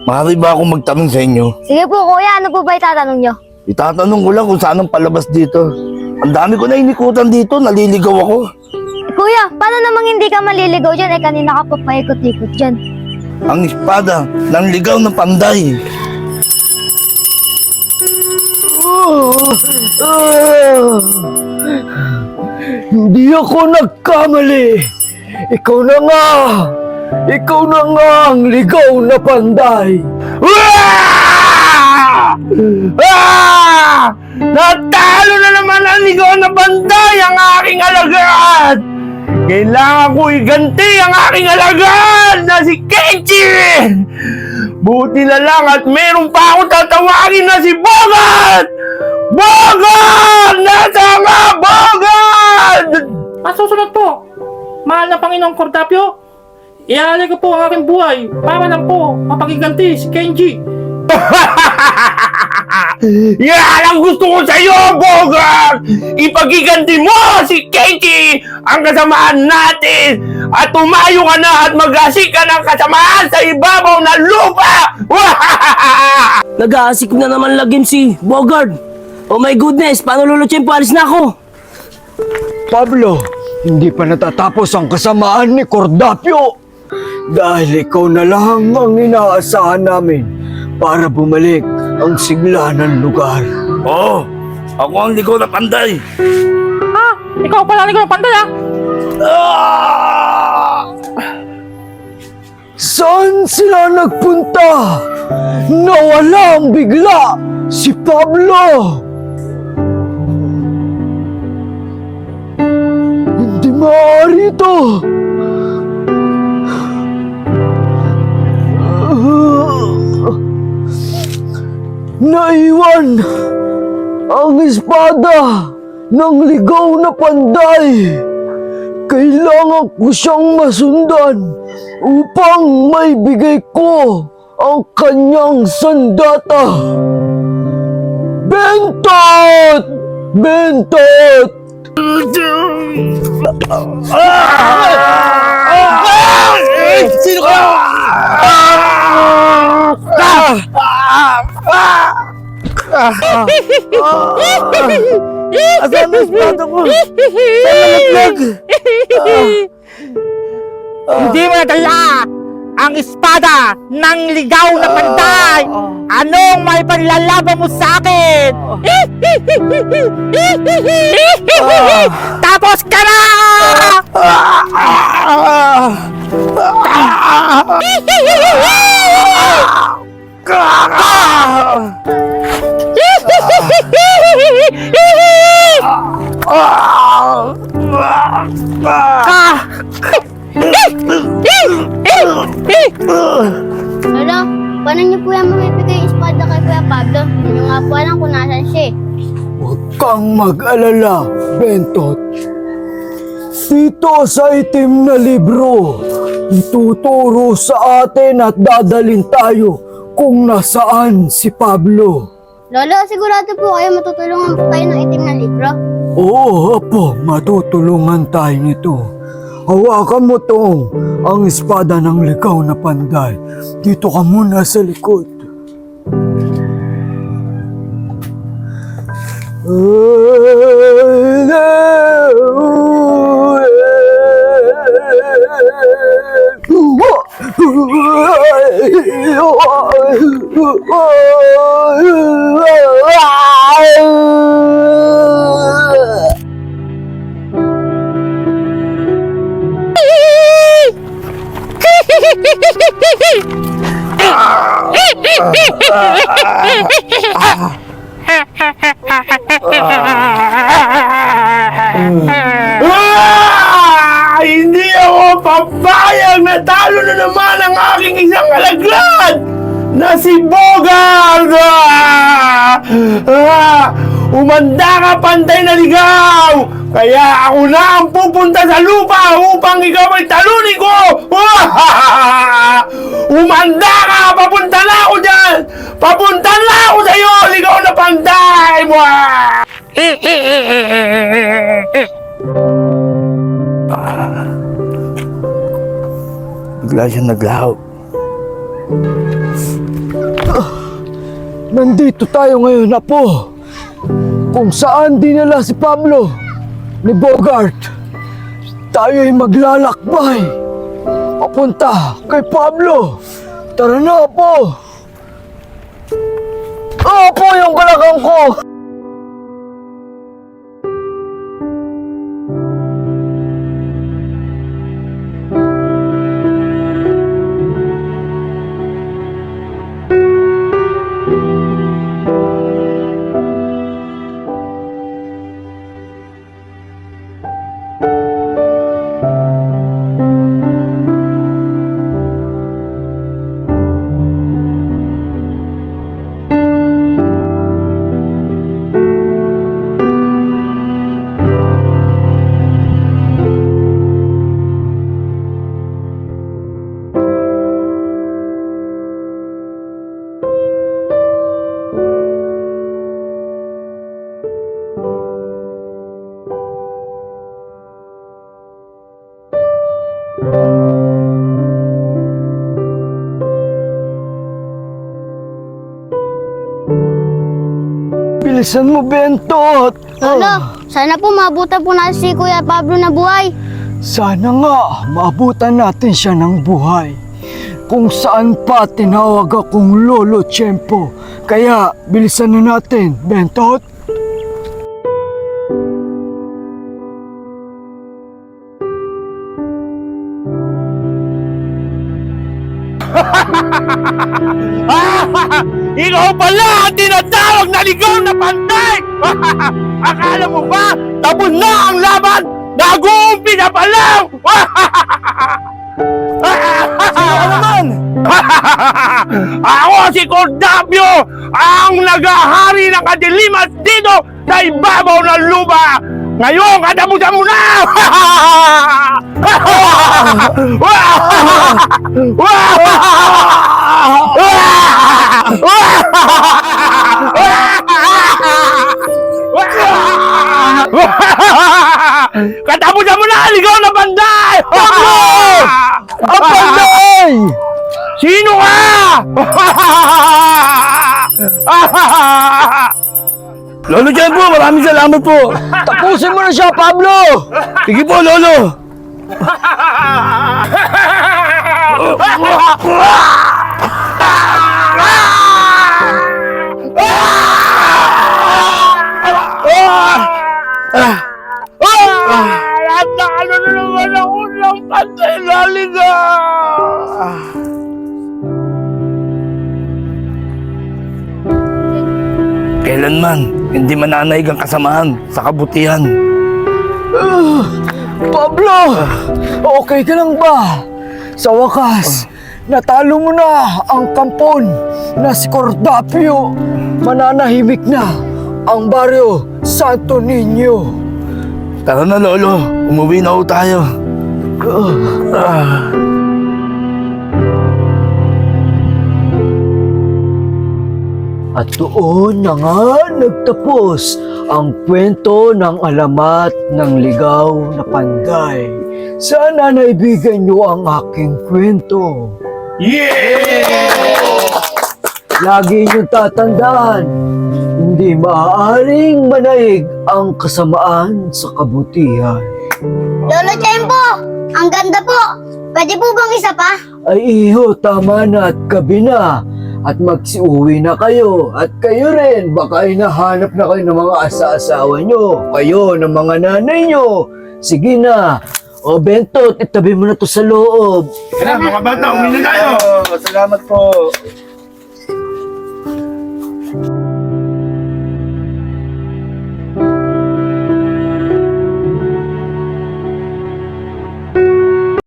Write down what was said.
Maaari ba akong magtanong sa inyo? Sige po kuya, ano po ba itatanong nyo? Itatanong ko lang kung saan ang palabas dito. Ang dami ko na inikutan dito, naliligaw ako. Kuya, paano namang hindi ka maliligaw dyan? Eh kanina ka pa paikot-ikot dyan. Ang espada ng ligaw na panday. Hindi ako nagkamali. Ikaw na nga. Ikaw na nga ang ligaw na panday. Natalo na naman ang ligaw na panday ang aking alagad! Kailangan ko iganti ang aking alagad na si Kenji! Buti na lang at meron pa akong tatawagin na si Bogart! Bogart! Nasaan nga Bogart? Masusunod po, mahal na Panginoong Cordapio, iaalay ko po ang aking buhay para lang po mapagiganti si Kenji. Yan ang gusto ko sa iyo, Bogart! Ipagiganti mo si Kenji ang kasamaan natin at tumayo ka na at mag-asik ka ng kasamaan sa ibabaw ng lupa! Nag-aasik na naman lagim si Bogart. Oh my goodness, paano Lolo Chempo? Alis na ako. Pablo, hindi pa natatapos ang kasamaan ni Cordapio. Dahil ikaw na lang ang inaasahan namin para bumalik ang sigla ng lugar. Oo, ako ang ligaw na panday. Ha? Ikaw pala ligaw ng panday ha? Saan sila nagpunta? Nawalang bigla si Pablo. Hindi maaari ito. Naiwan ang espada ng ligaw na panday. Kailangan ko siyang masundan upang maibigay ko ang kanyang sandata. Bentot! Bentot! Sino ka? Asan ang espada ko? Saan nalaglag? Hindi mo nadala ang espada ng ligaw na panday. Anong may panlalaban mo sa akin? Tapos ka na! Lolo, paano niyo po yan mamibigay yung espada kay Kuya Pablo? Hindi niyo nga po alam kung nasan siya eh. Huwag kang mag-alala, Bentot. Dito sa itim na libro, ituturo sa atin at dadalhin tayo kung nasaan si Pablo. Lolo, sigurado po kayo matutulungan po tayo ng itim na libro? Oo, apo, matutulungan tayo nito. Hawakan mo tong ang espada ng ligaw na panday. Dito ka muna sa likod. Hindi ako papayag! Natalo na naman ang aking isang alagad na si Bogart! Umanda ka, pantay na ligaw! Kaya ako na ang pupunta sa lupa upang ikaw ay talunin ko! Umanda ka! Papunta na ako dyan! Papunta na ako sa'yo! Ligaw na pantay! Bigla siyang naglaho. Nandito tayo ngayon, Apo. Kung saan dinala si Pablo ni Bogart, tayo'y maglalakbay papunta kay Pablo. Tara na, Apo. Apo, yung kalakang ko. Bilisan mo, Bentot. Lolo, sana po mabutan po natin si Kuya Pablo na buhay. Sana nga maabutan natin siya ng buhay. Kung saan pa tinawag akong Lolo Tiyempo. Kaya bilisan na natin, Bentot. Ikaw pala ang tinatawag na ligaw na panday! Akala mo ba tapos na ang laban? Nag-uumpisa pa lang! Sino ka naman? Ako si Cordapio, ang nagahari ng kadiliman dito sa ibabaw ng lupa! Ngayon, katapusan mo na! Katapusan mo na! Ligaw na banday! Ang panday! Sino ka? Lolo Tiyempo, maraming salamat po. Tapusin mo na siya, Pablo! Sige po, Lolo. Natalo na naman ako ng pantay laliga. Kailanman, hindi mananaig ang kasamaan sa kabutihan. Pablo! Okay ka lang ba? Sa wakas, natalo mo na ang kampon na si Cordapio. Mananahimik na ang baryo Santo Niño. Tara na, Lolo. Umuwi na ho tayo. At doon na nga nagtapos ang kwento ng alamat ng ligaw na panday. Sana naibigan niyo ang aking kwento. Lagi niyong tatandaan, hindi maaaring manaig ang kasamaan sa kabutihan. Lolo Tiyempo, ang ganda po. Pwede po bang isa pa? Ay iho, tama na at gabi na. At magsiuwi na kayo. At kayo rin, baka hinahanap na kayo ng mga asa-asawa nyo. Kayo ng mga nanay nyo. Sige na. O Bentot, itabi mo na to sa loob. Kaya mga bata, uwi na tayo. Salamat po.